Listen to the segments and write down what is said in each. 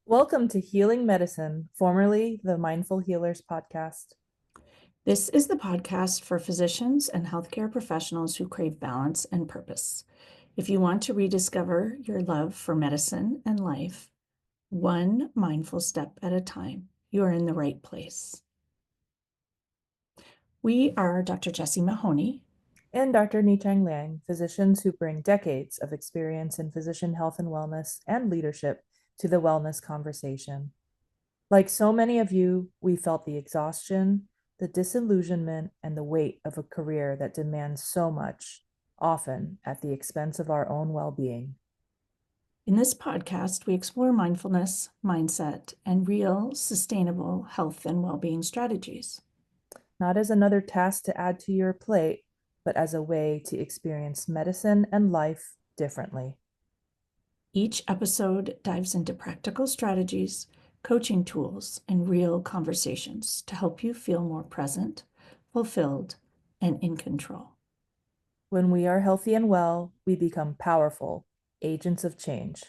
Welcome to Healing Medicine, formerly the Mindful Healers podcast. This is the podcast for physicians and healthcare professionals who crave balance and purpose. If you want to rediscover your love for medicine and life, one mindful step at a time, you are in the right place. We are Dr. Jessie Mahoney And Dr. Nichang Liang, physicians who bring decades of experience in physician health and wellness and leadership to the wellness conversation. Like so many of you, we felt the exhaustion, the disillusionment, and the weight of a career that demands so much, often at the expense of our own well-being. In this podcast, we explore mindfulness, mindset, and real, sustainable health and well-being strategies. Not as another task to add to your plate, but as a way to experience medicine and life differently. Each episode dives into practical strategies, coaching tools, and real conversations to help you feel more present, fulfilled, and in control. When we are healthy and well, we become powerful agents of change.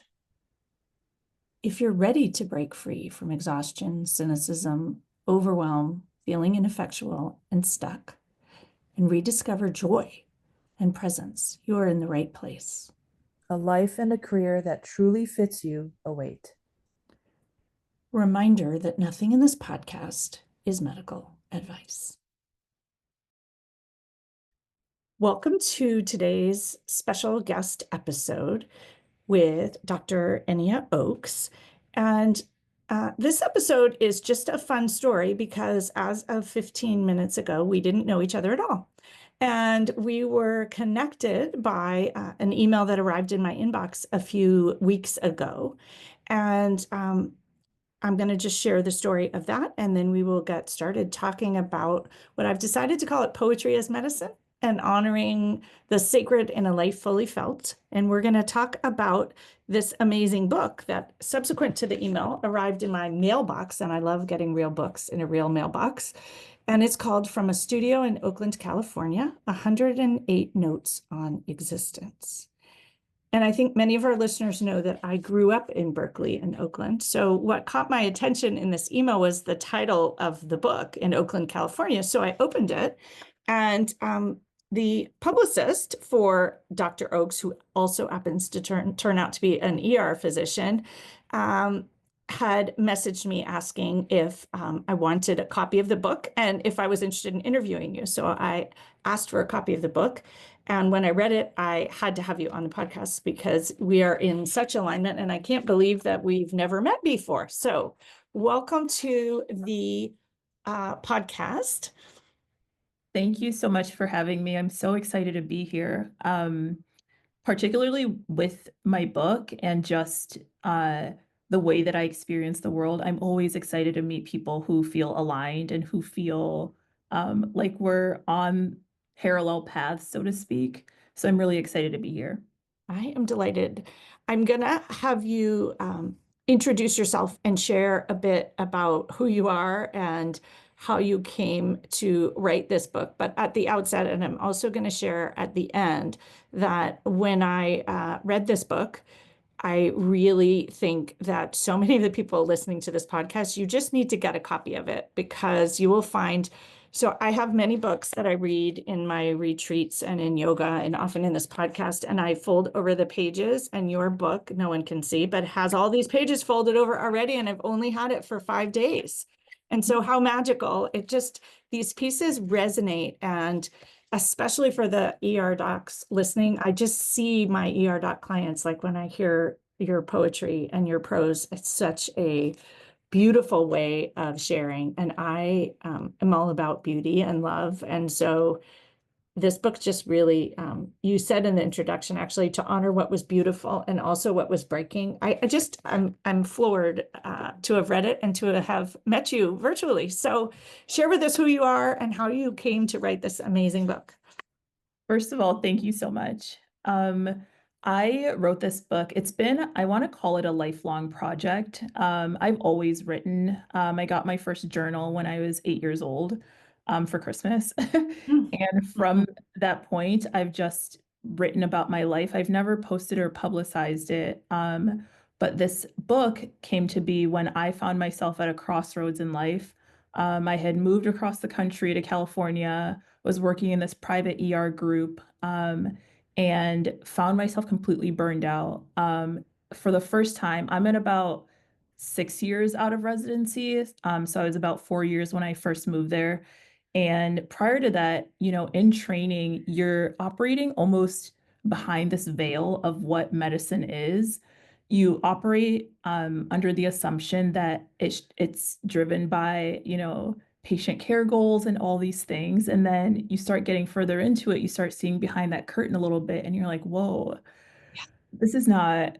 If you're ready to break free from exhaustion, cynicism, overwhelm, feeling ineffectual and stuck, and rediscover joy and presence, you are in the right place. A life and a career that truly fits you await. Reminder that nothing in this podcast is medical advice. Welcome to today's special guest episode with Dr. Enia Oakes. And this episode is just a fun story because as of 15 minutes ago, we didn't know each other at all. And we were connected by an email that arrived in my inbox a few weeks ago. And I'm going to just share the story of that, and then we will get started talking about what I've decided to call it poetry as medicine and honoring the sacred in a life fully felt. And we're going to talk about this amazing book that, subsequent to the email, arrived in my mailbox, and I love getting real books in a real mailbox. And it's called From a Studio in Oakland, California, 108 Notes on Existence. And I think many of our listeners know that I grew up in Berkeley and Oakland. So what caught my attention in this email was the title of the book, in Oakland, California. So I opened it, and the publicist for Dr. Oakes, who also happens to turn out to be an ER physician, had messaged me asking if I wanted a copy of the book and if I was interested in interviewing you. So I asked for a copy of the book. And when I read it, I had to have you on the podcast because we are in such alignment, and I can't believe that we've never met before. So welcome to the podcast. Thank you so much for having me. I'm so excited to be here, particularly with my book and just the way that I experience the world. I'm always excited to meet people who feel aligned and who feel like we're on parallel paths, so to speak. So I'm really excited to be here. I am delighted. I'm going to have you introduce yourself and share a bit about who you are and how you came to write this book. But at the outset, and I'm also going to share at the end, that when I read this book, I really think that so many of the people listening to this podcast, you just need to get a copy of it, because you will find. So I have many books that I read in my retreats and in yoga and often in this podcast, and I fold over the pages, and your book, no one can see, but has all these pages folded over already, and I've only had it for 5 days. And so how magical, these pieces resonate. And especially for the ER docs listening, I just see my ER doc clients, like when I hear your poetry and your prose, it's such a beautiful way of sharing. And I am all about beauty and love. And so this book just really, you said in the introduction, actually, to honor what was beautiful and also what was breaking. I'm floored to have read it and to have met you virtually. So share with us who you are and how you came to write this amazing book. First of all, thank you so much. I wrote this book. It's been, I want to call it a lifelong project. I've always written. I got my first journal when I was 8 years old for Christmas. And from that point, I've just written about my life. I've never posted or publicized it. But this book came to be when I found myself at a crossroads in life. I had moved across the country to California, was working in this private ER group, and found myself completely burned out. For the first time, I'm in about 6 years out of residency. So I was about 4 years when I first moved there. And prior to that, in training, you're operating almost behind this veil of what medicine is. You operate under the assumption that it's driven by, patient care goals and all these things. And then you start getting further into it, you start seeing behind that curtain a little bit, and you're like, whoa, this is not,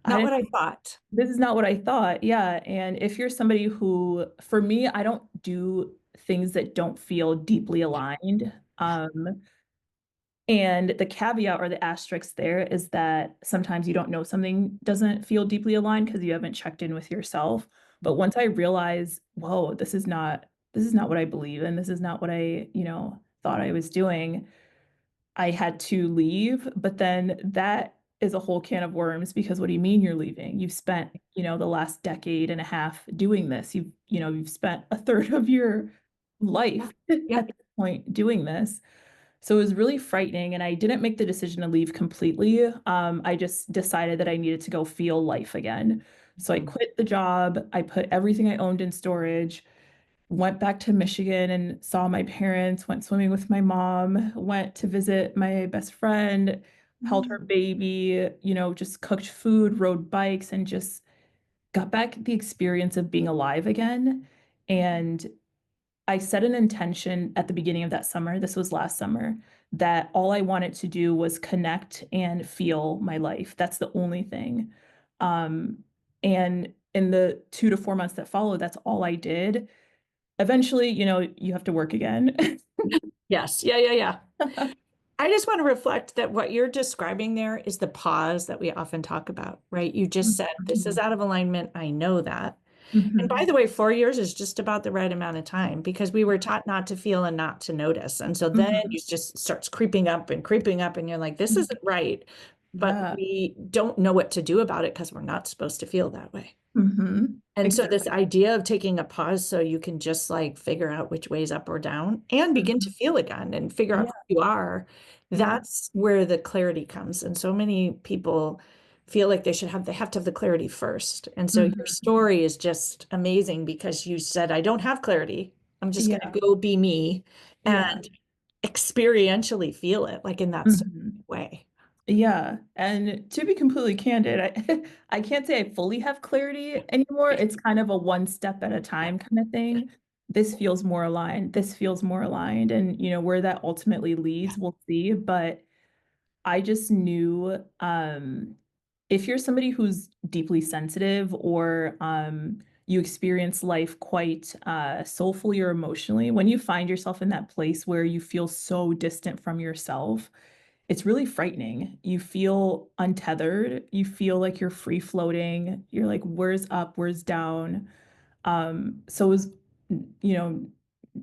Not what I thought. this is not what I thought. Yeah. And if you're somebody who, for me, I don't do things that don't feel deeply aligned. And the caveat or the asterisk there is that sometimes you don't know something doesn't feel deeply aligned because you haven't checked in with yourself. But once I realize, whoa, this is not what I believe and this is not what I, thought I was doing, I had to leave. But then that is a whole can of worms because what do you mean you're leaving? You've spent, the last decade and a half doing this. You've spent a third of your life Yeah. at this point doing this. So it was really frightening, and I didn't make the decision to leave completely. I just decided that I needed to go feel life again. So I quit the job. I put everything I owned in storage, went back to Michigan and saw my parents, went swimming with my mom, went to visit my best friend, held her baby, just cooked food, rode bikes, and just got back the experience of being alive again. And I set an intention at the beginning of that summer, this was last summer, that all I wanted to do was connect and feel my life. That's the only thing. And in the 2 to 4 months that followed, that's all I did. Eventually, you have to work again. Yes. Yeah. I just want to reflect that what you're describing there is the pause that we often talk about, right? You just said, this is out of alignment. I know that. And by the way, 4 years is just about the right amount of time because we were taught not to feel and not to notice. And so then it just starts creeping up, and you're like, this isn't right. But Yeah. we don't know what to do about it because we're not supposed to feel that way. Mhm. And so Exactly. this idea of taking a pause so you can just like figure out which way's up or down and begin to feel again and figure out Yeah. who you are, Yeah. that's where the clarity comes. And so many people feel like they have to have the clarity first. And so your story is just amazing because you said, I don't have clarity. I'm just going Yeah. to go be me Yeah. and experientially feel it like in that way. Yeah. And to be completely candid, I can't say I fully have clarity anymore. It's kind of a one step at a time kind of thing. This feels more aligned. This feels more aligned. And, where that ultimately leads, we'll see. But I just knew if you're somebody who's deeply sensitive or you experience life quite soulfully or emotionally, when you find yourself in that place where you feel so distant from yourself, it's really frightening. You feel untethered. You feel like you're free floating. You're like, where's up, where's down? So it was, you know,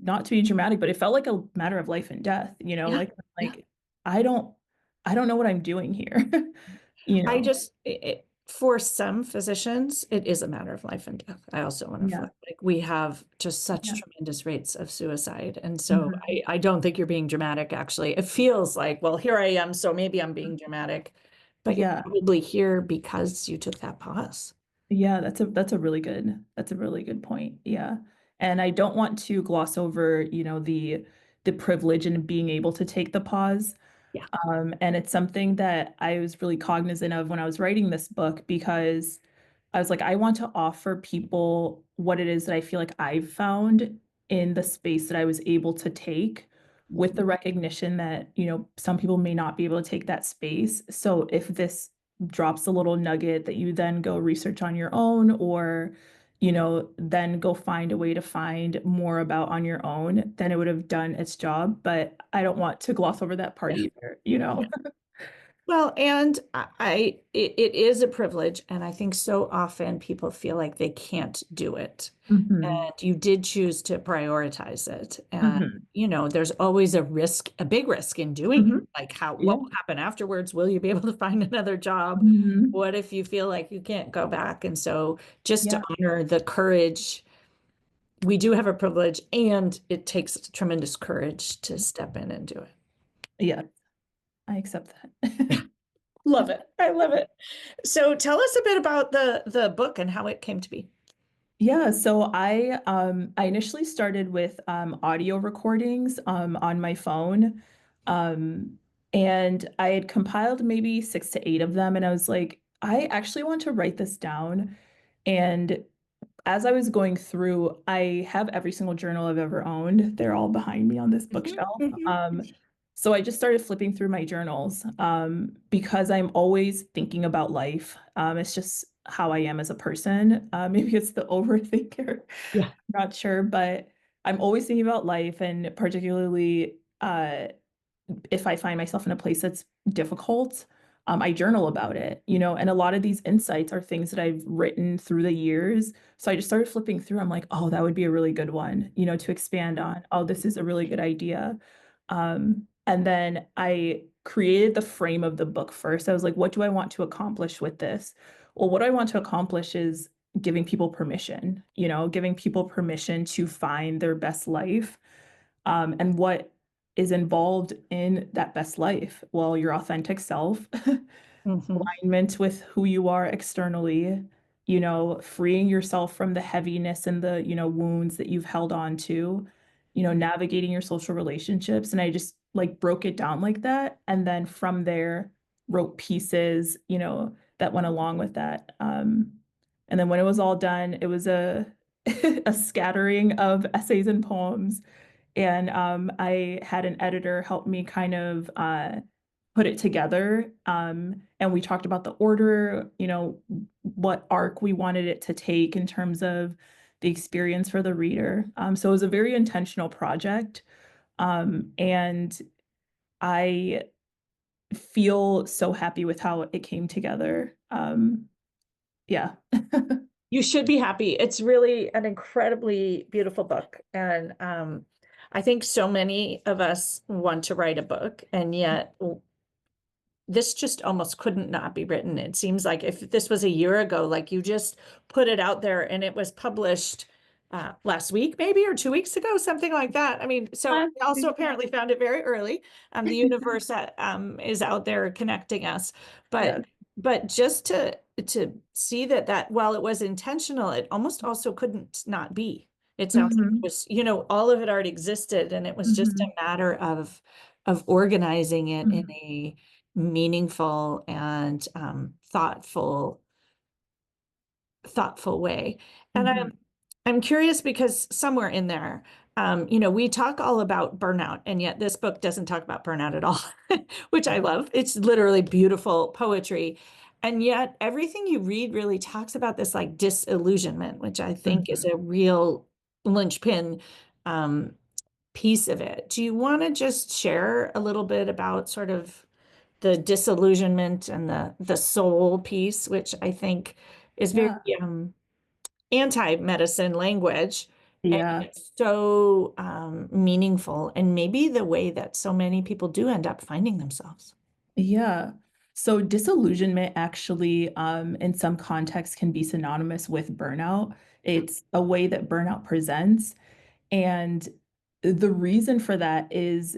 not to be dramatic, but it felt like a matter of life and death, Yeah. like I don't I don't know what I'm doing here. you I know. just, for some physicians, it is a matter of life and death. I also want to Yeah. flag, like we have just such Yeah. tremendous rates of suicide. And so Mhm. I don't think you're being dramatic, actually. It feels like, well, here I am, so maybe I'm being dramatic, but you're Yeah. probably here because you took that pause. Yeah, that's a really good point. Yeah. And I don't want to gloss over, the privilege in being able to take the pause. Yeah. And it's something that I was really cognizant of when I was writing this book because I was like, I want to offer people what it is that I feel like I've found in the space that I was able to take with the recognition that, some people may not be able to take that space. So if this drops a little nugget that you then go research on your own or, then go find a way to find more about on your own, then it would have done its job. But I don't want to gloss over that part Yeah. either. Well, and it is a privilege, and I think so often people feel like they can't do it. Hmm. And you did choose to prioritize it. And, Hmm. there's always a risk, a big risk in doing it. Hmm. Like what Yeah. will happen afterwards? Will you be able to find another job? Hmm. What if you feel like you can't go back? And so just to Yeah. honor the courage, we do have a privilege, and it takes tremendous courage to step in and do it. Yeah. I accept that. Love it. I love it. So tell us a bit about the book and how it came to be. Yeah, so I initially started with audio recordings on my phone. Um and I had compiled maybe 6 to 8 of them, and I was like, I actually want to write this down. And as I was going through, I have every single journal I've ever owned. They're all behind me on this Mhm, bookshelf. mhm, So I just started flipping through my journals because I'm always thinking about life. It's just how I am as a person. Maybe it's the overthinker. Yeah. Not sure, but I'm always thinking about life, and particularly if I find myself in a place that's difficult, I journal about it, and a lot of these insights are things that I've written through the years. So I just started flipping through. I'm like, oh, that would be a really good one, to expand on. Oh, this is a really good idea. And then I created the frame of the book first. I was like, what do I want to accomplish with this? Well, what I want to accomplish is giving people permission, giving people permission to find their best life. And what is involved in that best life? Well, your authentic self, mhm, alignment with who you are externally, freeing yourself from the heaviness and the, wounds that you've held on to, navigating your social relationships. And I just like broke it down like that. And then from there, wrote pieces, that went along with that. And then when it was all done, it was a a scattering of essays and poems. And I had an editor help me kind of put it together. And we talked about the order, what arc we wanted it to take in terms of the experience for the reader. So it was a very intentional project. And I feel so happy with how it came together. Yeah. You should be happy. It's really an incredibly beautiful book. And I think so many of us want to write a book, and yet this just almost couldn't not be written. It seems like if this was a year ago, like you just put it out there and it was published last week, maybe, or 2 weeks ago, something like that. I mean, so Last I also week, yeah. apparently found it very early. The universe is out there connecting us, Yeah. but just to see that while it was intentional, it almost also couldn't not be. It sounds like it Hmm. was, all of it already existed, and it was just a Hmm. matter of organizing it in Hmm. a meaningful and thoughtful way. And Hmm. I'm curious because somewhere in there, we talk all about burnout, and yet this book doesn't talk about burnout at all, which I love. It's literally beautiful poetry. And yet everything you read really talks about this like disillusionment, which I think is Hmm. a real linchpin um, piece of it. Do you want to just share a little bit about sort of the disillusionment and the soul piece, which I think is very Yeah. anti-medicine language, and Yeah. it's so meaningful, and maybe the way that so many people do end up finding themselves. Yeah. So disillusionment actually, in some contexts, can be synonymous with burnout. It's a way that burnout presents. And the reason for that is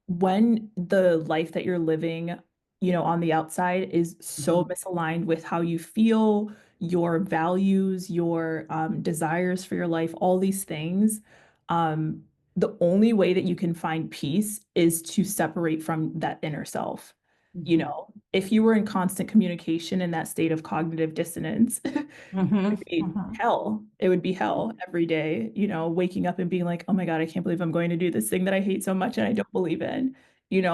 when the life that you're living, on the outside is so Mhm. misaligned with how you feel, your values, your desires for your life, all these things, um, the only way that you can find peace is to separate from that inner self. Mhm. If you were in constant communication in that state of cognitive dissonance, Mhm. would be Mhm. hell. It would be hell every day, waking up and being like, oh my God, I can't believe I'm going to do this thing that I hate so much and I don't believe in,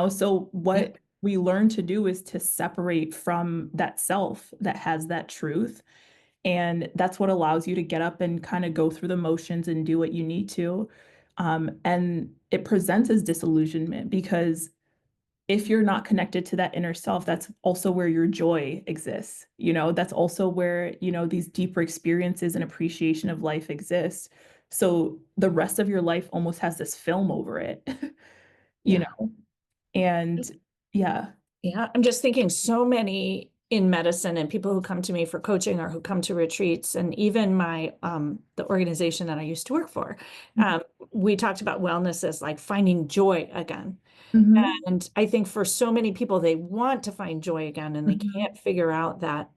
So Yep. what we learn to do is to separate from that self that has that truth. And that's what allows you to get up and kind of go through the motions and do what you need to. And it presents as disillusionment because if you're not connected to that inner self, that's also where your joy exists. That's also where, these deeper experiences and appreciation of life exist. So the rest of your life almost has this film over it, you Yeah. know, and yeah. Yeah, I'm just thinking so many in medicine and people who come to me for coaching or who come to retreats, and even my the organization that I used to work for, um, we talked about wellness as like finding joy again. Mhm, And I think for so many people, they want to find joy again, and they mhm, can't figure out that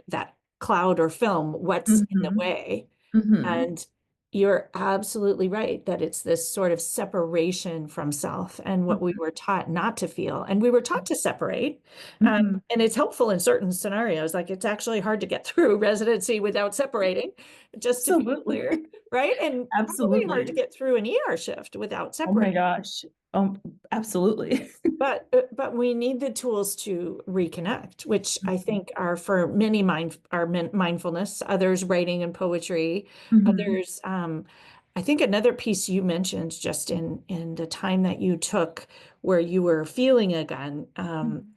cloud or film, what's in the mhm, way. mhm, And you're absolutely right that it's this sort of separation from self and what we mhm, were taught not to feel. And we were taught to separate. mhm. And it's helpful in certain scenarios. Like it's actually hard to get through residency without separating, just to be Absolutely. clear, right? And probably hard to Absolutely. get through an ER shift without Oh my separating. gosh. Absolutely. But we need the tools to reconnect, which I think are for many mindfulness, others writing and poetry, Mhm, others. I think another piece you mentioned just in the time that you took where you were feeling again,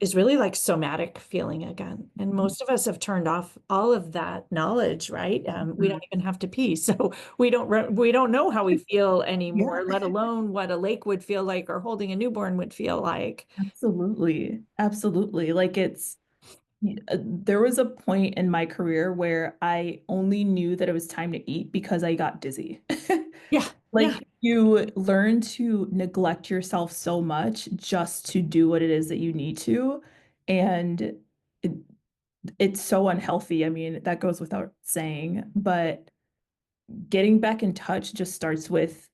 is really like somatic feeling again. And mhm, most of us have turned off all of that knowledge, right? We mhm. don't even have to pee, so we don't know how we feel Yeah, anymore, let alone what a lake would feel like or holding a newborn would feel like. absolutely. Absolutely. Like there was a point in my career where I only knew that it was time to eat because I got dizzy. Yeah, yeah, Like you learn to neglect yourself so much just to do what it is that you need to. And it, it's so unhealthy. I mean, that goes without saying, but getting back in touch just starts with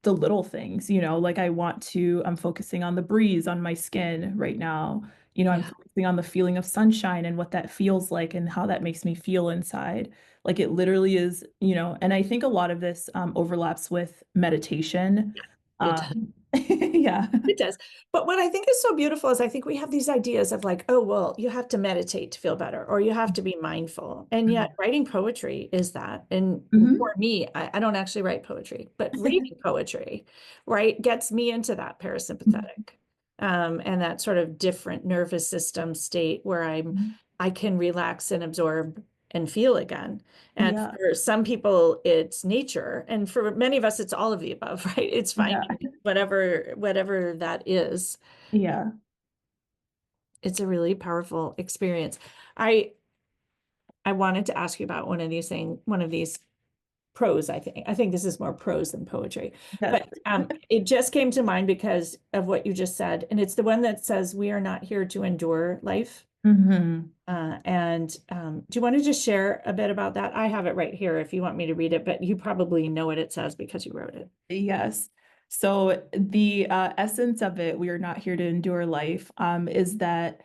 the little things, like I'm focusing on the breeze on my skin right now. I'm yeah. focusing on the feeling of sunshine and what that feels like and how that makes me feel inside. Like it literally is, and I think a lot of this overlaps with meditation. It does. Yeah. It does. But what I think is so beautiful is I think we have these ideas of like, oh, well, you have to meditate to feel better, or you have to be mindful. And yet writing poetry is that. And Mhm. for me, I don't actually write poetry, but reading poetry, right, gets me into that parasympathetic, and that sort of different nervous system state where I can relax and absorb and feel again. And Yeah. for some people, it's nature. And for many of us, it's all of the above, right? It's Yeah. finding whatever that is. Yeah. It's a really powerful experience. I I wanted to ask you about one of these prose, I think. I think this is more prose than poetry. Yes. But it just came to mind because of what you just said. And it's the one that says, "We are not here to endure life." Mhm. And do you want to just share a bit about that? I have it right here if you want me to read it, but you probably know what it says because you wrote it. Yes. So the essence of it, we are not here to endure life, is that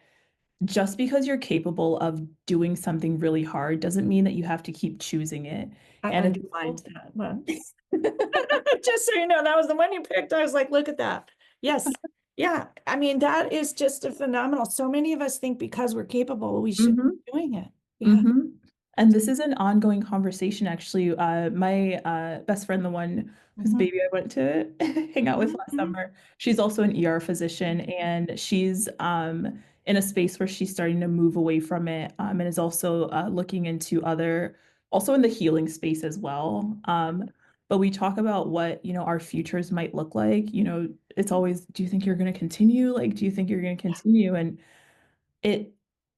just because you're capable of doing something really hard doesn't mean that you have to keep choosing it. I And underlined that one. Just so you know, that was the one you picked. I was like, look at that. Yes. Yeah. I mean, that is just a phenomenal. So many of us think because we're capable, we should Mhm, be doing it. Yeah. mhm. And this is an ongoing conversation, actually. My best friend, the one whose Mhm. baby I went to hang out with Mhm. last Mhm. summer, she's also an ER physician, and she's in a space where she's starting to move away from it, and is also looking into also in the healing space as well. But we talk about what, our futures might look like. It's always, do you think you're going to continue? Like, do you think you're going to continue? And it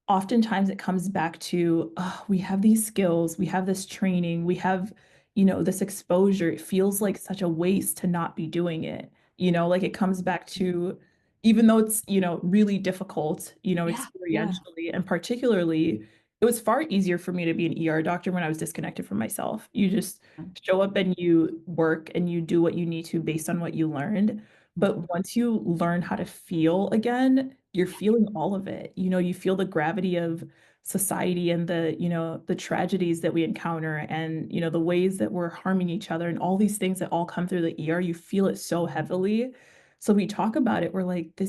oftentimes it comes back to, we have these skills, we have this training, we have, this exposure. It feels like such a waste to not be doing it. Like it comes back to, even though it's, really difficult, Yeah. Yeah. experientially, and particularly, it was far easier for me to be an ER doctor when I was disconnected from myself. You just show up and you work and you do what you need to based on what you learned. But once you learn how to feel again, you're feeling all of it. You feel the gravity of society and the tragedies that we encounter and, the ways that we're harming each other and all these things that all come through the ER. You feel it so heavily. So we talk about it, we're like,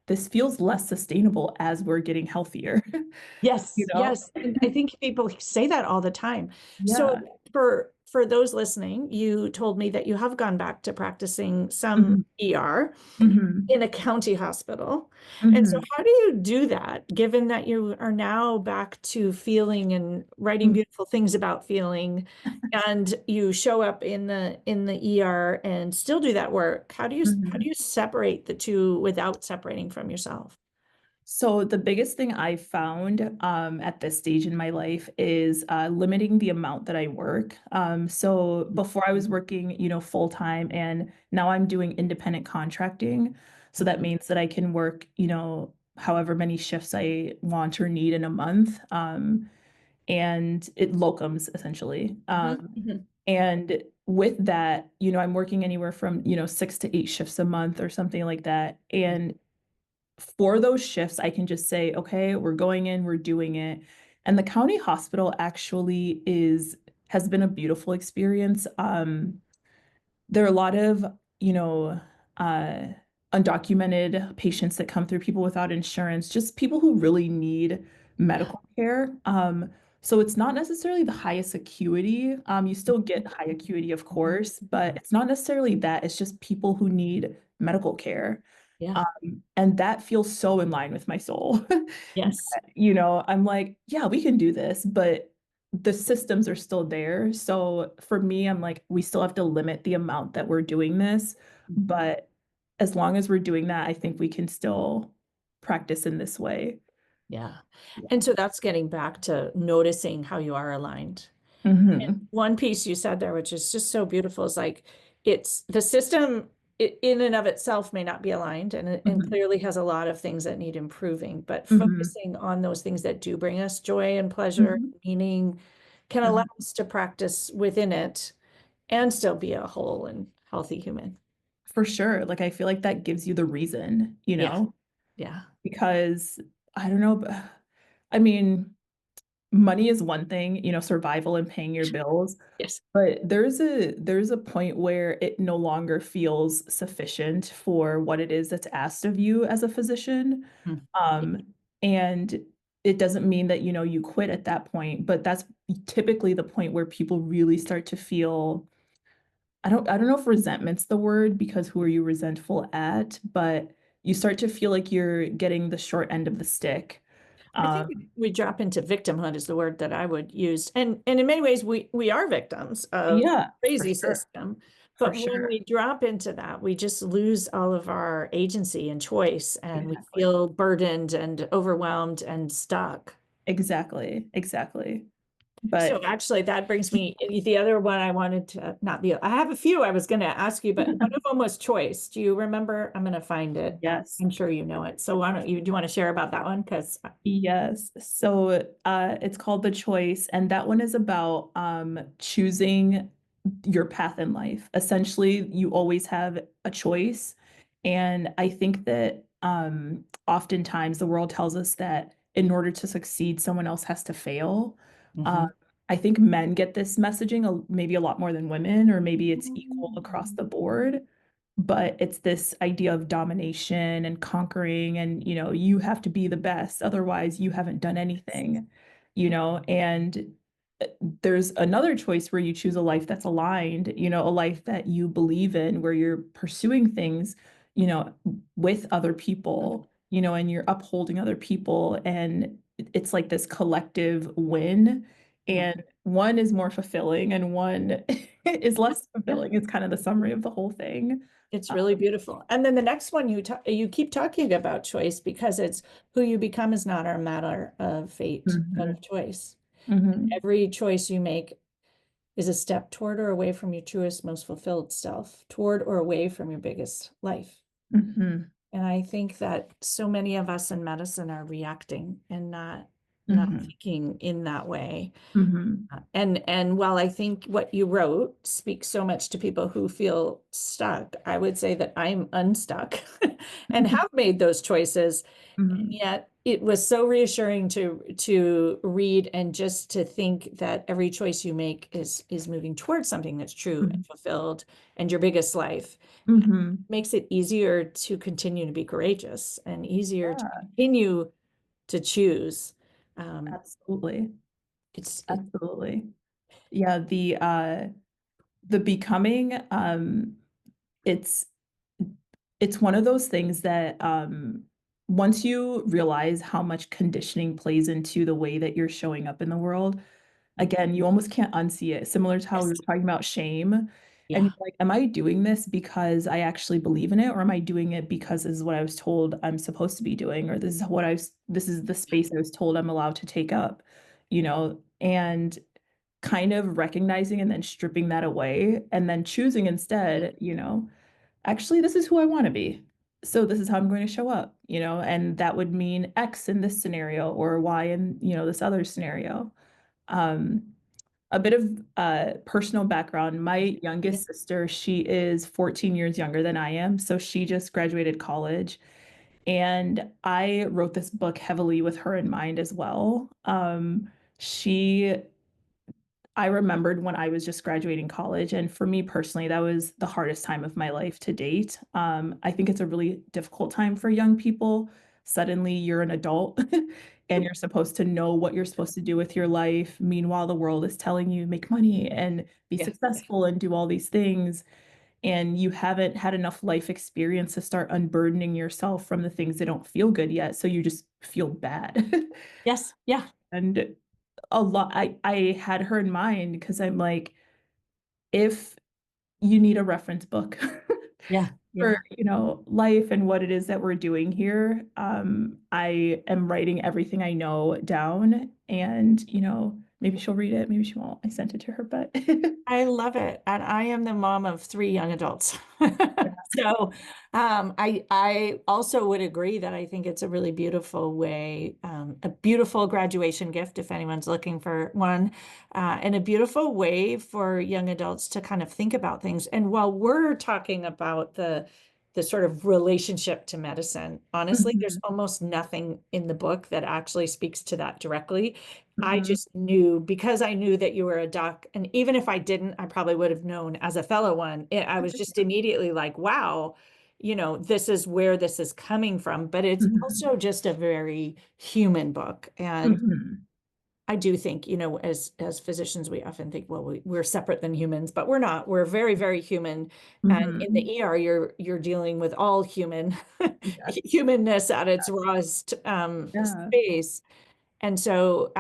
this feels less sustainable as we're getting healthier, you Yes, know? yes. And I think people say that all the time. So Yeah. for for those listening, you told me that you have gone back to practicing some Mhm. ER Mhm. in a county hospital. And so Mhm. how do you do that, given that you are now back to feeling and writing beautiful things about feeling, and you show up in the ER and still do that work? How do Mhm. you separate the two without separating from yourself? So the biggest thing I found at this stage in my life is limiting the amount that I work. So before I was working, full time, and now I'm doing independent contracting. So that means that I can work, however many shifts I want or need in a month, and it locums essentially. Mhm. And with that, I'm working anywhere from 6 to 8 shifts a month or something like that, and for those shifts, I can just say, okay, we're going in, we're doing it. And the county hospital actually has been a beautiful experience. There are a lot of, you know, uh, undocumented patients that come through, people without insurance, just people who really need Yeah. medical care. So it's not necessarily the highest acuity. You still get high acuity, of course, but it's not necessarily that. It's just people who need medical care. Yeah. And that feels so in line with my soul. Yes. I'm like, yeah, we can do this, but the systems are still there. So for me, I'm like, we still have to limit the amount that we're doing this. But as long as we're doing that, I think we can still practice in this way. Yeah. Yeah. And so that's getting back to noticing how you are aligned. Hmm. One piece you said there, which is just so beautiful, is like it's the system in and of itself may not be aligned, and Hmm. clearly has a lot of things that need improving, but Hmm. focusing on those things that do bring us joy and pleasure, Hmm. meaning, can allow Hmm. us to practice within it and still be a whole and healthy human. For sure. Like, I feel like that gives you the reason, Yeah. Yeah. because I don't know, but I mean, money is one thing, survival and paying your bills, Yes. but there's a point where it no longer feels sufficient for what it is that's asked of you as a physician. Mm. Um, and it doesn't mean that, you quit at that point, but that's typically the point where people really start to feel, I don't know if resentment's the word, because who are you resentful at, but you start to feel like you're getting the short end of the stick. I think Um, we drop into victimhood is the word that I would use. And in many ways we are victims of yeah, for crazy sure. system. For But when sure. we drop into that, we just lose all of our agency and choice, and we Exactly. feel burdened and overwhelmed and stuck. Exactly. Exactly. So But actually that brings me the other one I wanted to not the I have a few I was going to ask you, but one of them was choice. Do you remember? I'm going to find it. yes. I'm sure you know it. So why don't you do you want to share about that one? Because Yes. So it's called The Choice, and that one is about choosing your path in life. Essentially, you always have a choice. And I think that oftentimes the world tells us that in order to succeed, someone else has to fail. Um, I think men get this messaging maybe a lot more than women, or maybe it's equal across the board, but it's this idea of domination and conquering, and you have to be the best, otherwise you haven't done anything. And there's another choice where you choose a life that's aligned, a life that you believe in, where you're pursuing things, you know with other people, and you're upholding other people, and it's like this collective win. And one is more fulfilling and one is less Yeah. fulfilling. It's kind of the summary of the whole thing. It's really beautiful. And then the next one you keep talking about choice because it's who you become is not a matter of fate, but Mhm. of choice. Mhm. Every choice you make is a step toward or away from your truest, most fulfilled self, toward or away from your biggest life. Mhm. And I think that so many of us in medicine are reacting and not Mhm. thinking in that way. Mhm. And while I think what you wrote speaks so much to people who feel stuck, I would say that I'm unstuck and have made those choices. And Mhm. yet it was so reassuring to read and just to think that every choice you make is moving towards something that's true and Mhm. fulfilled and your biggest life. Mhm. Makes it easier to continue to be courageous and easier to Yeah, continue to choose. Um, absolutely. it's it Absolutely. Yeah, the becoming, it's it's one of those things that, once you realize how much conditioning plays into the way that you're showing up in the world, again, you almost can't unsee it. Similar to how we Yes. were talking about shame. And Yeah. you're like, am I doing this because I actually believe in it, or am I doing it because this is what I was told I'm supposed to be doing, or this is the space I was told I'm allowed to take up, and kind of recognizing and then stripping that away and then choosing instead, actually, this is who I want to be. So this is how I'm going to show up, and that would mean X in this scenario or Y in, this other scenario. Um, a bit of personal background. My Yeah. youngest sister, she is 14 years younger than I am. So she just graduated college. And I wrote this book heavily with her in mind as well. She I remembered when I was just graduating college, and for me personally, that was the hardest time of my life to date. I think it's a really difficult time for young people. Suddenly, you're an adult and you're supposed to know what you're supposed to do with your life. Meanwhile, the world is telling you make money and be Yeah. successful and do all these things. And you haven't had enough life experience to start unburdening yourself from the things that don't feel good yet. So you just feel bad. Yes. Yeah. And I had her in mind because I'm like, if you need a reference book Yeah. Yeah. for, life and what it is that we're doing here, I am writing everything I know down, and, maybe she'll read it, maybe she won't. I sent it to her, but I love it. And I am the mom of 3 young adults. So I also would agree that I think it's a really beautiful way, a beautiful graduation gift if anyone's looking for one, and a beautiful way for young adults to kind of think about things. And while we're talking about the sort of relationship to medicine, honestly, there's Mhm, almost nothing in the book that actually speaks to that directly. I mhm. just knew because I knew that you were a doc, and even if I didn't, I probably would have known as a fellow one. I was just immediately like, wow, this is where this is coming from. But it's Mhm, also just a very human book. And mhm, I do think, as physicians, we often think, well, we're separate than humans, but we're not. We're very, very human. And in mhm. the ER, you're dealing with all human Yes. humanness at its rawest Yeah. space. And so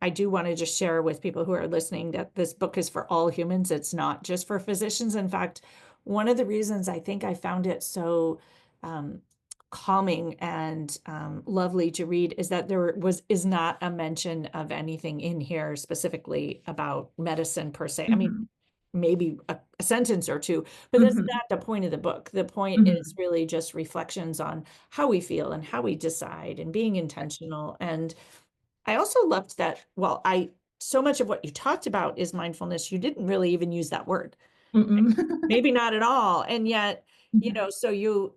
I do want to just share with people who are listening that this book is for all humans. It's not just for physicians. In fact, one of the reasons I think I found it so um, calming and lovely to read is that is not a mention of anything in here specifically about medicine per se. I mean, Mhm, maybe a sentence or two, but that's mhm, not the point of the book. The point is mhm. really just reflections on how we feel and how we decide and being intentional. And I also loved that, well, so much of what you talked about is mindfulness. You didn't really even use that word, Mm-mm. maybe not at all. And yet, Mhm, so you,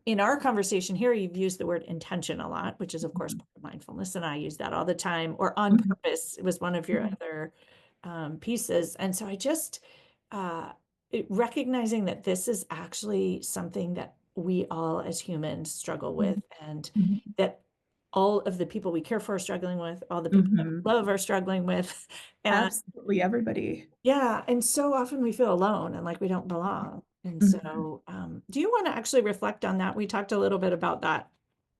in our conversation here, you've used the word intention a lot, which is of course mhm, part of mindfulness. And I use that all the time, or on mhm, purpose. It was one of your mhm. other pieces. And so I just, uh, recognizing that this is actually something that we all as humans struggle with, Mhm, and mhm, that all of the people we care for are struggling with, all the people that we mhm. love are struggling with. And Absolutely, everybody. yeah, and so often we feel alone and like we don't belong. And Mhm. so, do you want to actually reflect on that? We talked a little bit about that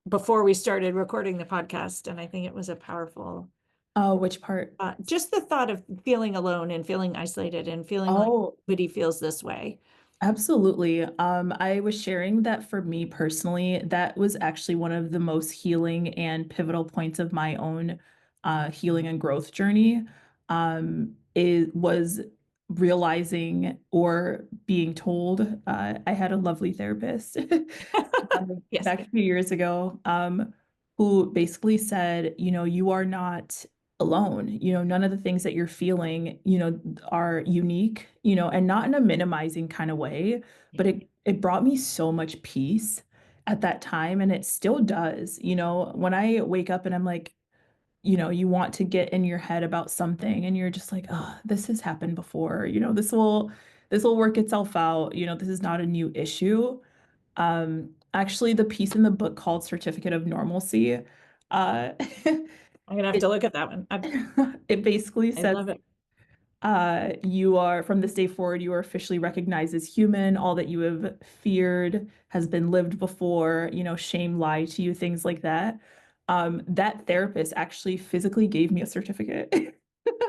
before we started recording the podcast, and I think it was a powerful, Oh, which part? just the thought of feeling alone and feeling isolated and feeling like Oh, nobody feels this way. absolutely. I was sharing that for me personally, that was actually one of the most healing and pivotal points of my own healing and growth journey. It was realizing or being told, I had a lovely therapist Yes. back a few years ago, who basically said, you are not alone. None of the things that you're feeling, are unique, and not in a minimizing kind of way, but it brought me so much peace at that time, and it still does. When I wake up and I'm like, you want to get in your head about something and you're just like, oh, this has happened before, this will work itself out, this is not a new issue. Actually, the piece in the book called Certificate of Normalcy, uh, I'm gonna have it to look at that one. it basically I says, love it. You are, from this day forward, you are officially recognized as human. All that you have feared has been lived before, shame lied to you, things like that. That therapist actually physically gave me a certificate.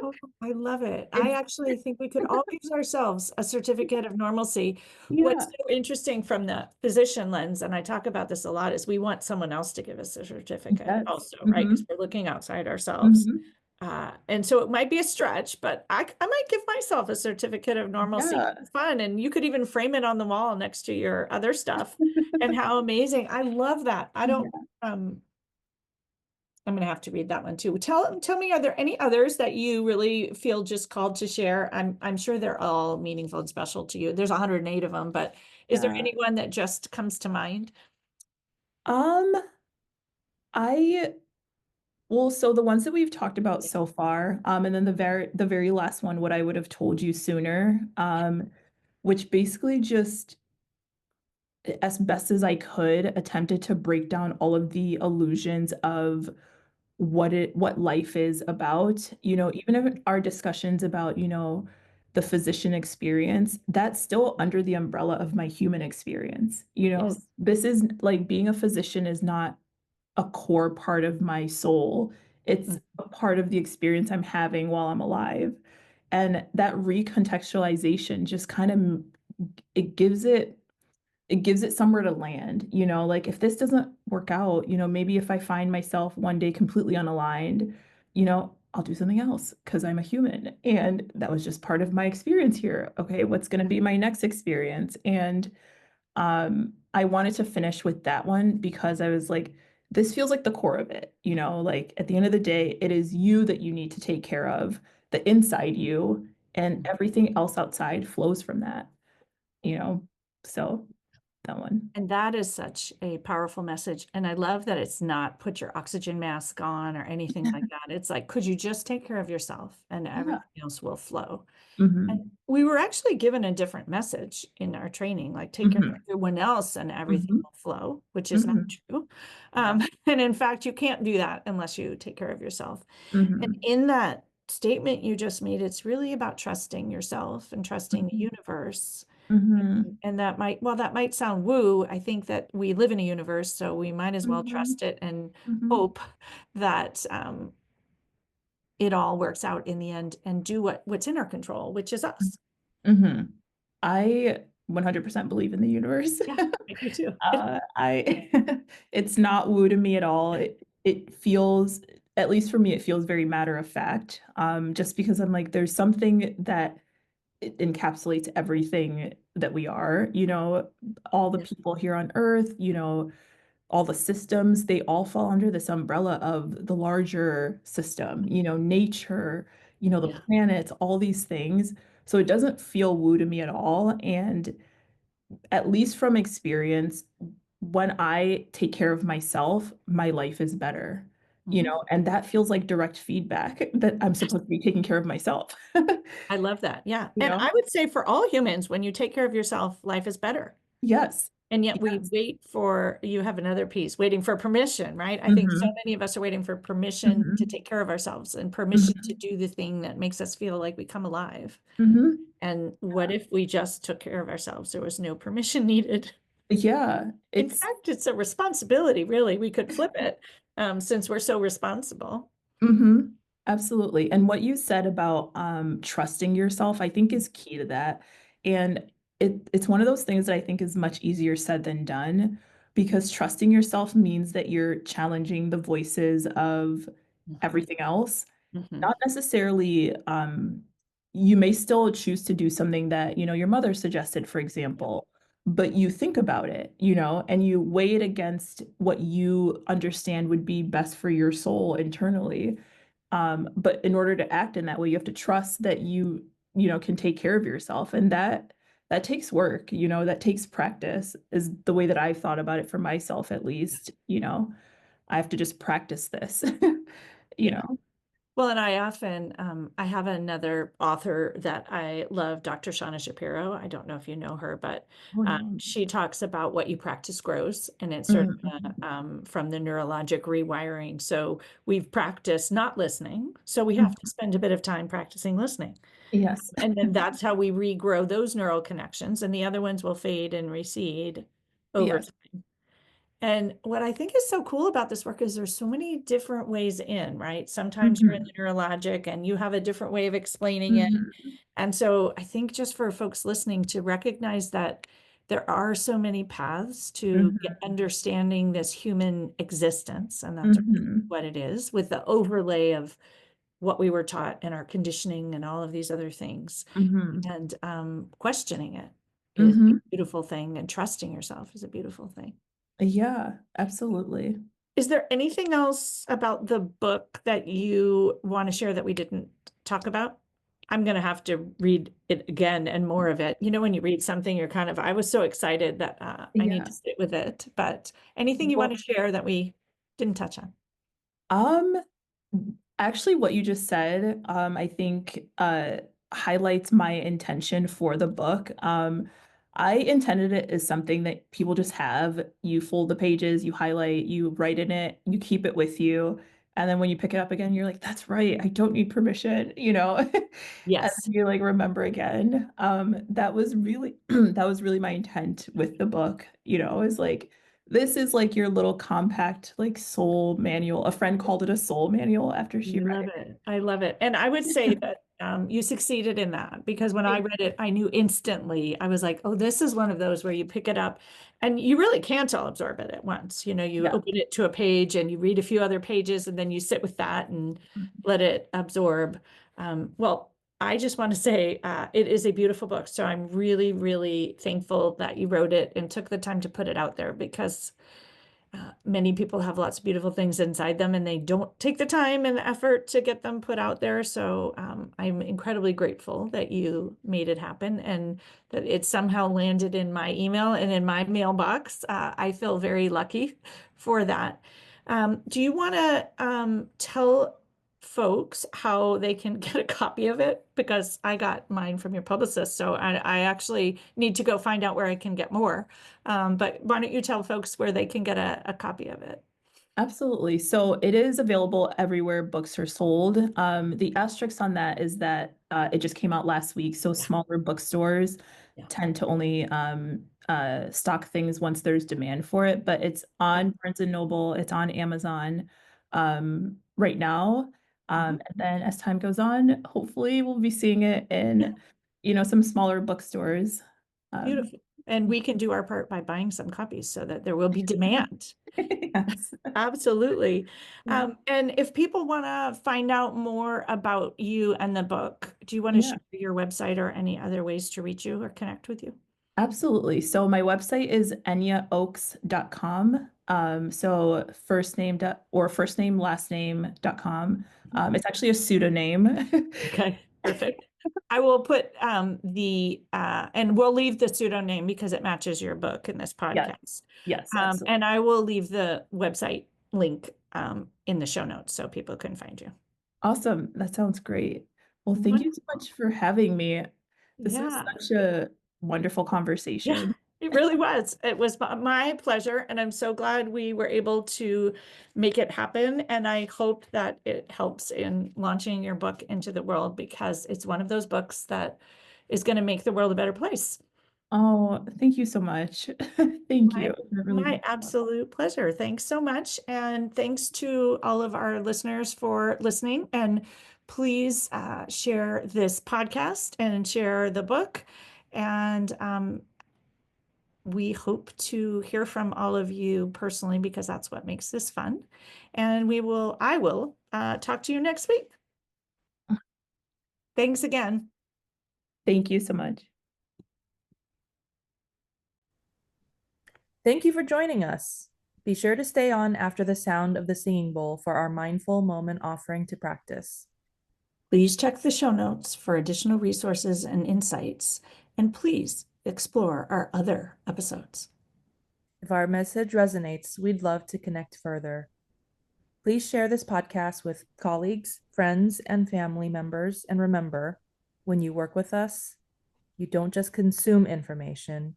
Oh, I love it. I It's, actually think we could all give ourselves a certificate of normalcy. What's yeah, so interesting from the physician lens, and I talk about this a lot, is we want someone else to give us a certificate yes. also, right? Hmm. Because we're looking outside ourselves. Hmm. And so it might be a stretch, but I might give myself a certificate of normalcy. Yeah. It's fun. And you could even frame it on the wall next to your other stuff. And how amazing. I love that. I don't, Yeah. I'm gonna have to read that one too. Tell me, are there any others that you really feel just called to share? I'm sure they're all meaningful and special to you. There's 108 of them, but is there Yeah. anyone that just comes to mind? Um, I Well, so the ones that we've talked about so far, and then the very last one, what I would have told you sooner, which basically just as best as I could attempted to break down all of the illusions of what life is about. Even if our discussions about, the physician experience, that's still under the umbrella of my human experience. Yes. This is like being a physician is not a core part of my soul. It's Mm. a part of the experience I'm having while I'm alive. And that recontextualization just kind of it gives it it gives it somewhere to land, like if this doesn't work out, maybe if I find myself one day completely unaligned, I'll do something else because I'm a human. And that was just part of my experience here. Okay, what's going to be my next experience? And I wanted to finish with that one because I was like, this feels like the core of it, like at the end of the day, it is you that you need to take care of, the inside you, and everything else outside flows from that, you know. So that one. And that is such a powerful message. And I love that it's not put your oxygen mask on or anything like that. It's like, could you just take care of yourself and Yeah. everything else will flow? Hmm. And we were actually given a different message in our training, like take care of Hmm. everyone else and everything Hmm. will flow, which is not Hmm. true. Yeah. And in fact, you can't do that unless you take care of yourself. And Hmm. in that statement you just made, it's really about trusting yourself and trusting the Hmm. universe. Hmm. And that might sound woo. I think that we live in a universe, so we might as well Hmm. trust it and Hmm. hope that it all works out in the end and do what's in our control, which is us. Hmm. I 100% believe in the universe. Yeah, I do too. I it's not woo to me at all. It feels, at least for me, it feels very matter of fact. Just because I'm like, there's something that it encapsulates everything that we are, all the Yeah. people here on Earth, all the systems, they all fall under this umbrella of the larger system, nature, the Yeah. planets, all these things. So it doesn't feel woo to me at all. And at least from experience, when I take care of myself, my life is better, Mhm. and that feels like direct feedback that I'm supposed to be taking care of myself. I love that. Yeah. You And know? I would say for all humans, when you take care of yourself, life is better. Yes. And yet we Yes. wait for, you have another piece, waiting for permission, right? I think so Hmm. many of us are waiting for permission to Hmm. take care of ourselves and permission to Hmm. do the thing that makes us feel like we come alive. Hmm. And what if we just took care of ourselves? There was no permission needed. Yeah. In It's fact, it's a responsibility, really. We could flip it, since we're so responsible. hmm. Absolutely. And what you said about trusting yourself, I think is key to that. And it's one of those things that I think is much easier said than done because trusting yourself means that you're challenging the voices of Mhm. everything else. Mhm. Not necessarily, you may still choose to do something that, your mother suggested, for Yeah. example, but you think about it, and you weigh it against what you understand would be best for your soul internally. But in order to act in that way, you have to trust that you can take care of yourself. And that takes work, that takes practice, is the way that I've thought about it for myself, at least. I have to just practice this, you Yeah. know. Well, and I often, I have another author that I love, Dr. Shauna Shapiro. I don't know if you know her, but Oh no. she talks about what you practice grows, and it's sort of Mhm. from the neurologic rewiring. So we've practiced not listening, so we have to Mhm. spend a bit of time practicing listening. Yes. And then that's how we regrow those neural connections, and the other ones will fade and recede over Yes. time. And what I think is so cool about this work is there's so many different ways in, right? Sometimes you're in Mhm. the neurologic and you have a different way of explaining it. Mhm. And so I think just for folks listening to recognize that there are so many paths to Mhm. understanding this human existence, and that's Mhm. what it is, with the overlay of what we were taught and our conditioning and all of these other things. Mhm. And questioning it is a Mhm. beautiful thing, and trusting yourself is a beautiful thing. Yeah, absolutely. Is there anything else about the book that you want to share that we didn't talk about? I'm going to have to read it again and more of it. You know, when you read something, you're kind of, I was so excited that I need to Yeah. sit with it. But anything you want to Well, share that we didn't touch on? um, actually, what you just said, I think highlights my intention for the book. I intended it as something that people just have. You fold the pages, you highlight, you write in it, you keep it with you. And then when you pick it up again, you're like, that's right, I don't need permission, you know? And Yes. you like remember again. That was really that was really my intent with the book, is like this is like your little compact like soul manual. A friend called it a soul manual after she Love read it. I love it. And I would say that you succeeded in that, because when I it. read it, I knew instantly. I was like, oh, this is one of those where you pick it up and you really can't all absorb it at once. You know, you Yeah. open it to a page and you read a few other pages and then you sit with that and let it absorb. Well, I just want to say it is a beautiful book. So I'm really, really thankful that you wrote it and took the time to put it out there, because many people have lots of beautiful things inside them and they don't take the time and the effort to get them put out there. So I'm incredibly grateful that you made it happen and that it somehow landed in my email and in my mailbox. I feel very lucky for that. Do you want to tell folks how they can get a copy of it? Because I got mine from your publicist, so I actually need to go find out where I can get more. But why don't you tell folks where they can get a copy of it? Absolutely. So it is available everywhere books are sold. The asterisk on that is that it just came out last week. So Yeah, smaller bookstores yeah. tend to only stock things once there's demand for it. But it's Yeah. on Barnes and Noble, it's on Amazon right now. Mhm. And then as time goes on, hopefully we'll be seeing it Yeah, in, some smaller bookstores. Um, beautiful. And we can do our part by buying some copies so that there will be demand. yes. Absolutely. Yeah. And if people want to find out more about you and the book, do you want to Yeah. share your website or any other ways to reach you or connect with you? Absolutely. So my website is eniaoaks.com. So first name, last name.com. It's actually a pseudonym. Okay, perfect. I will put and we'll leave the pseudonym because it matches your book in this Yes, podcast. yes, absolutely. And I will leave the website link in the show notes so people can find you. Awesome. That sounds great. Well, thank you so Wonderful. much for having me. This was Yeah. such a wonderful Yeah, conversation. it really was. It was my pleasure, and I'm so glad we were able to make it happen. And I hope that it helps in launching your book into the world, because it's one of those books that is going to make the world a better place. Oh, thank you so much. Thank you. My, That really my means a lot. absolute pleasure. Thanks so much. And thanks to all of our listeners for listening. And please share this podcast and share the book. And we hope to hear from all of you personally, because that's what makes this fun. And I will talk to you next week. Thanks again. Thank you so much. Thank you for joining us. Be sure to stay on after the sound of the singing bowl for our mindful moment offering to practice. Please check the show notes for additional resources and insights. And please explore our other episodes. If our message resonates, we'd love to connect further. Please share this podcast with colleagues, friends, and family members. And remember, when you work with us, you don't just consume information,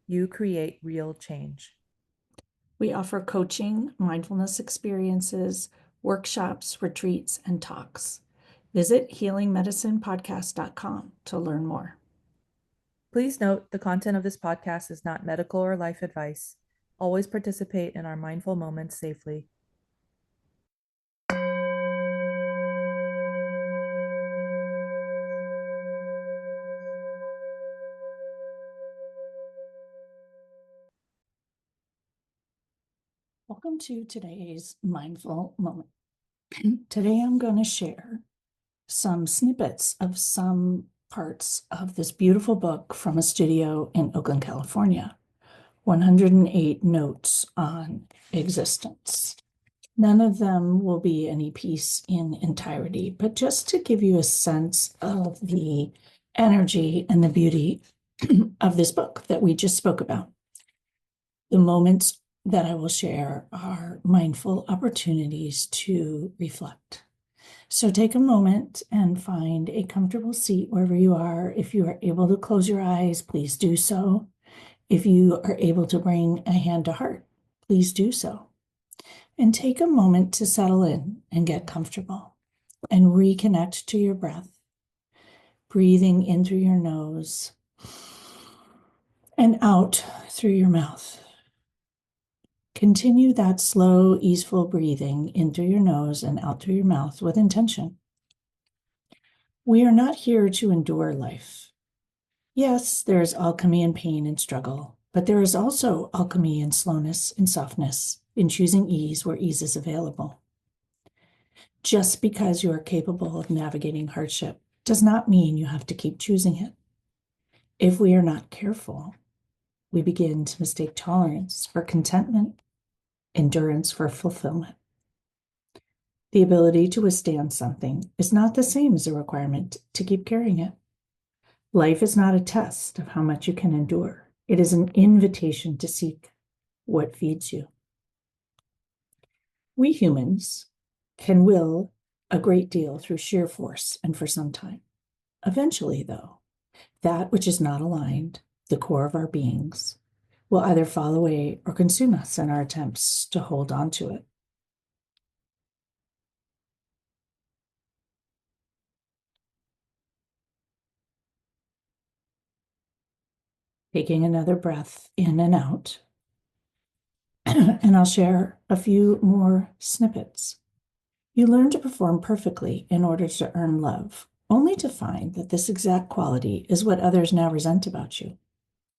you create real change. We offer coaching, mindfulness experiences, workshops, retreats, and talks. Visit healingmedicinepodcast.com to learn more. Please note the content of this podcast is not medical or life advice. Always participate in our mindful moments safely. Welcome to today's mindful moment. Today I'm going to share some snippets of some parts of this beautiful book from a studio in Oakland, California. 108 notes on existence. None of them will be any piece in entirety, but just to give you a sense of the energy and the beauty of this book that we just spoke about. The moments that I will share are mindful opportunities to reflect. So take a moment and find a comfortable seat wherever you are. If you are able to close your eyes, please do so. If you are able to bring a hand to heart, please do so. And take a moment to settle in and get comfortable and reconnect to your breath, breathing in through your nose and out through your mouth. Continue that slow, easeful breathing in through your nose and out through your mouth with intention. We are not here to endure life. Yes, there is alchemy in pain and struggle, but there is also alchemy in slowness and softness, in choosing ease where ease is available. Just because you are capable of navigating hardship does not mean you have to keep choosing it. If we are not careful, we begin to mistake tolerance for contentment, endurance for fulfillment. The ability to withstand something is not the same as a requirement to keep carrying it. Life is not a test of how much you can endure. It is an invitation to seek what feeds you. We humans can will a great deal through sheer force and for some time. Eventually, though, that which is not aligned, the core of our beings, will either fall away or consume us in our attempts to hold on to it. Taking another breath in and out, and I'll share a few more snippets. You learn to perform perfectly in order to earn love, only to find that this exact quality is what others now resent about you.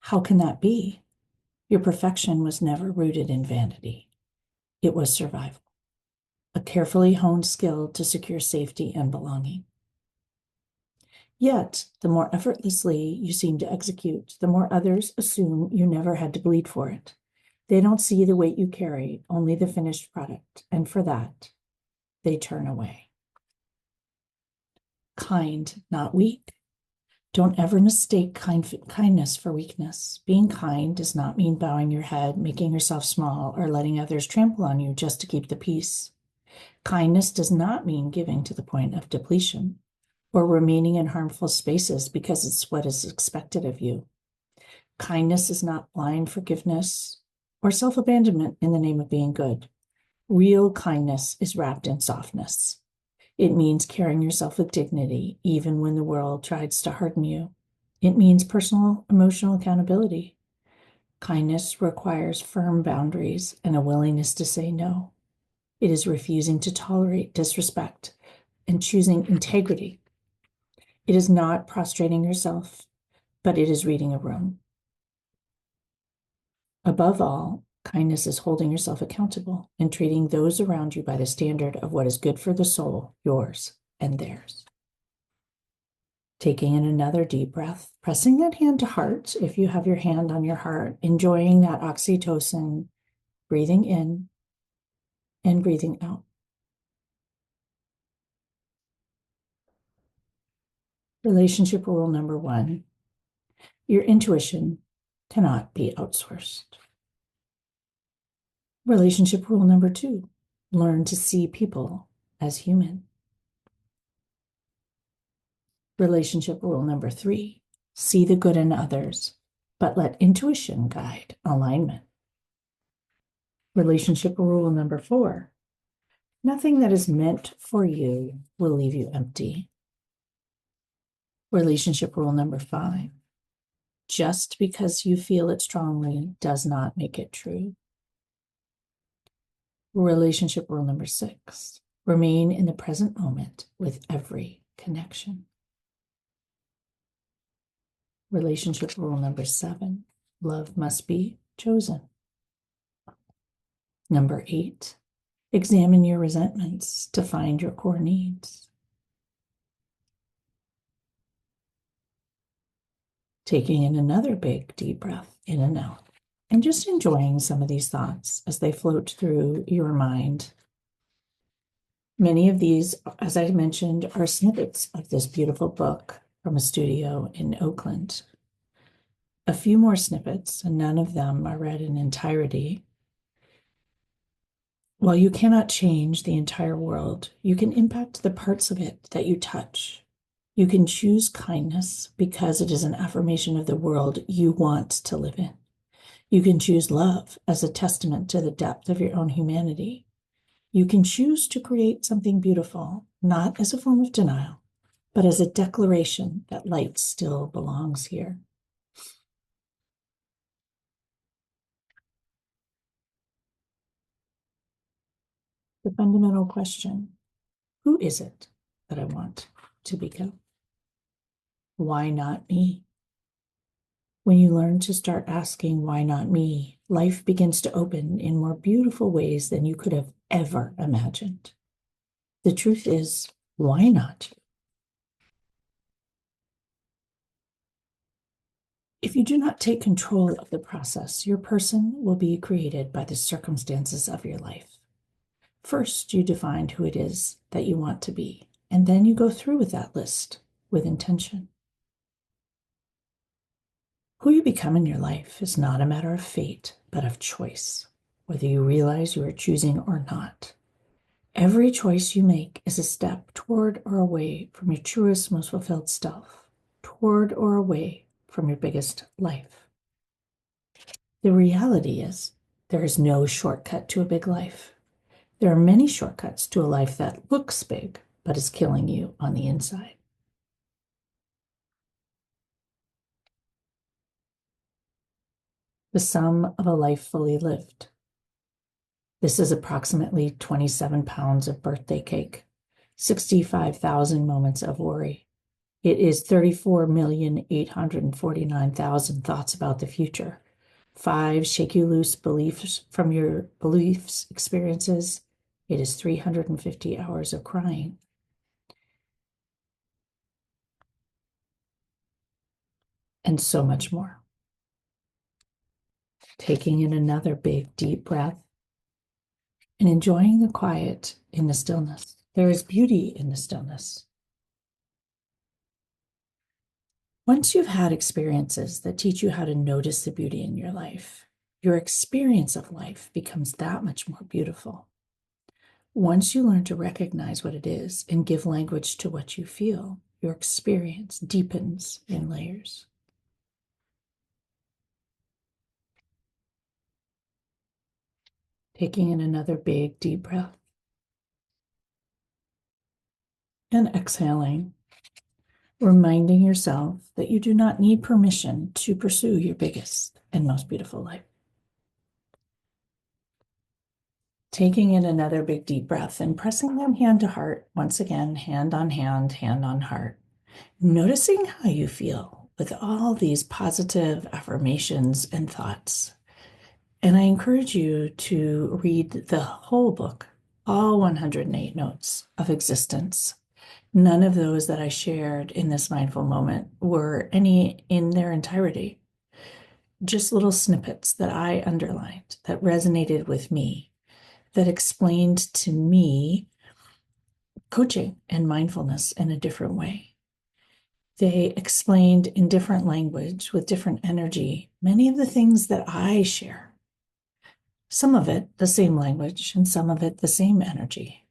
How can that be? Your perfection was never rooted in vanity. It was survival, a carefully honed skill to secure safety and belonging. Yet, the more effortlessly you seem to execute, the more others assume you never had to bleed for it. They don't see the weight you carry, only the finished product, and for that, they turn away. Kind, not weak. Don't ever mistake kindness for weakness. Being kind does not mean bowing your head, making yourself small, or letting others trample on you just to keep the peace. Kindness does not mean giving to the point of depletion or remaining in harmful spaces because it's what is expected of you. Kindness is not blind forgiveness or self-abandonment in the name of being good. Real kindness is wrapped in softness. It means carrying yourself with dignity, even when the world tries to harden you. It means personal emotional accountability. Kindness requires firm boundaries and a willingness to say no. It is refusing to tolerate disrespect and choosing integrity. It is not prostrating yourself, but it is reading a room. Above all, kindness is holding yourself accountable and treating those around you by the standard of what is good for the soul, yours and theirs. Taking in another deep breath, pressing that hand to heart, if you have your hand on your heart, enjoying that oxytocin, breathing in and breathing out. Relationship rule number 1, your intuition cannot be outsourced. Relationship rule number 2, learn to see people as human. Relationship rule number 3, see the good in others, but let intuition guide alignment. Relationship rule number 4, Nothing that is meant for you will leave you empty. Relationship rule number 5. Just because you feel it strongly does not make it true. Relationship rule number 6. Remain in the present moment with every connection. Relationship rule number 7. Love must be chosen. Number 8. Examine your resentments to find your core needs. Taking in another big deep breath in and out, and just enjoying some of these thoughts as they float through your mind. Many of these, as I mentioned, are snippets of this beautiful book from a studio in Oakland. A few more snippets, and none of them are read in entirety. While you cannot change the entire world, you can impact the parts of it that you touch. You can choose kindness because it is an affirmation of the world you want to live in. You can choose love as a testament to the depth of your own humanity. You can choose to create something beautiful, not as a form of denial, but as a declaration that light still belongs here. The fundamental question, who is it that I want to become? Why not me? When you learn to start asking, why not me, life begins to open in more beautiful ways than you could have ever imagined. The truth is, why not you? If you do not take control of the process, your person will be created by the circumstances of your life. First, you define who it is that you want to be, and then you go through with that list with intention. Who you become in your life is not a matter of fate, but of choice, whether you realize you are choosing or not. Every choice you make is a step toward or away from your truest, most fulfilled self, toward or away from your biggest life. The reality is, there is no shortcut to a big life. There are many shortcuts to a life that looks big, but is killing you on the inside. The sum of a life fully lived. This is approximately 27 pounds of birthday cake, 65,000 moments of worry. It is 34,849,000 thoughts about the future, 5 shake you loose beliefs from your beliefs experiences. It is 350 hours of crying. And so much more. Taking in another big, deep breath and enjoying the quiet in the stillness. There is beauty in the stillness. Once you've had experiences that teach you how to notice the beauty in your life, your experience of life becomes that much more beautiful. Once you learn to recognize what it is and give language to what you feel, your experience deepens in layers. Taking in another big, deep breath. And exhaling, reminding yourself that you do not need permission to pursue your biggest and most beautiful life. Taking in another big, deep breath and pressing them hand to heart. Once again, hand on hand, hand on heart. Noticing how you feel with all these positive affirmations and thoughts. And I encourage you to read the whole book, all 108 notes of existence. None of those that I shared in this mindful moment were any in their entirety. Just little snippets that I underlined that resonated with me, that explained to me coaching and mindfulness in a different way. They explained in different language with different energy many of the things that I share. Some of it the same language and some of it the same energy.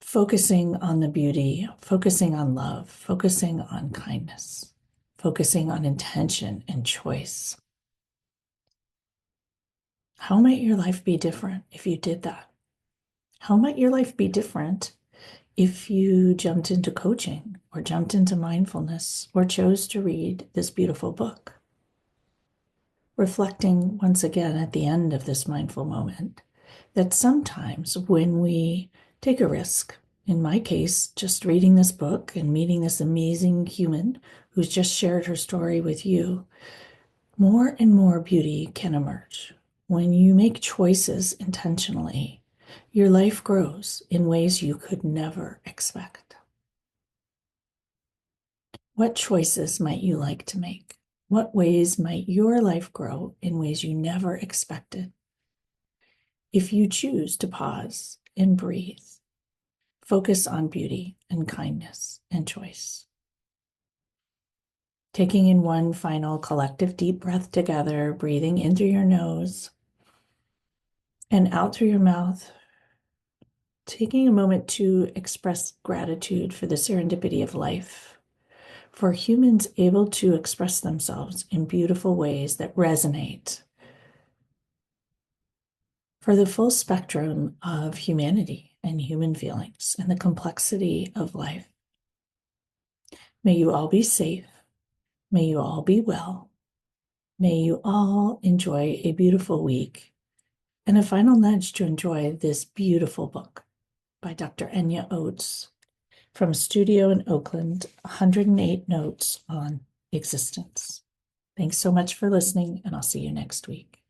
Focusing on the beauty, focusing on love, focusing on kindness, focusing on intention and choice. How might your life be different if you did that? How might your life be different if you jumped into coaching or jumped into mindfulness or chose to read this beautiful book? Reflecting once again at the end of this mindful moment that sometimes when we take a risk, in my case, just reading this book and meeting this amazing human who's just shared her story with you, more and more beauty can emerge. When you make choices intentionally, your life grows in ways you could never expect. What choices might you like to make? What ways might your life grow in ways you never expected? If you choose to pause and breathe, focus on beauty and kindness and choice. Taking in one final collective deep breath together, breathing in through your nose and out through your mouth. Taking a moment to express gratitude for the serendipity of life, for humans able to express themselves in beautiful ways that resonate, for the full spectrum of humanity and human feelings and the complexity of life. May you all be safe. May you all be well. May you all enjoy a beautiful week and a final nudge to enjoy this beautiful book by Dr. Enia Oates from a studio in Oakland, 108 Notes on Existence. Thanks so much for listening, and I'll see you next week.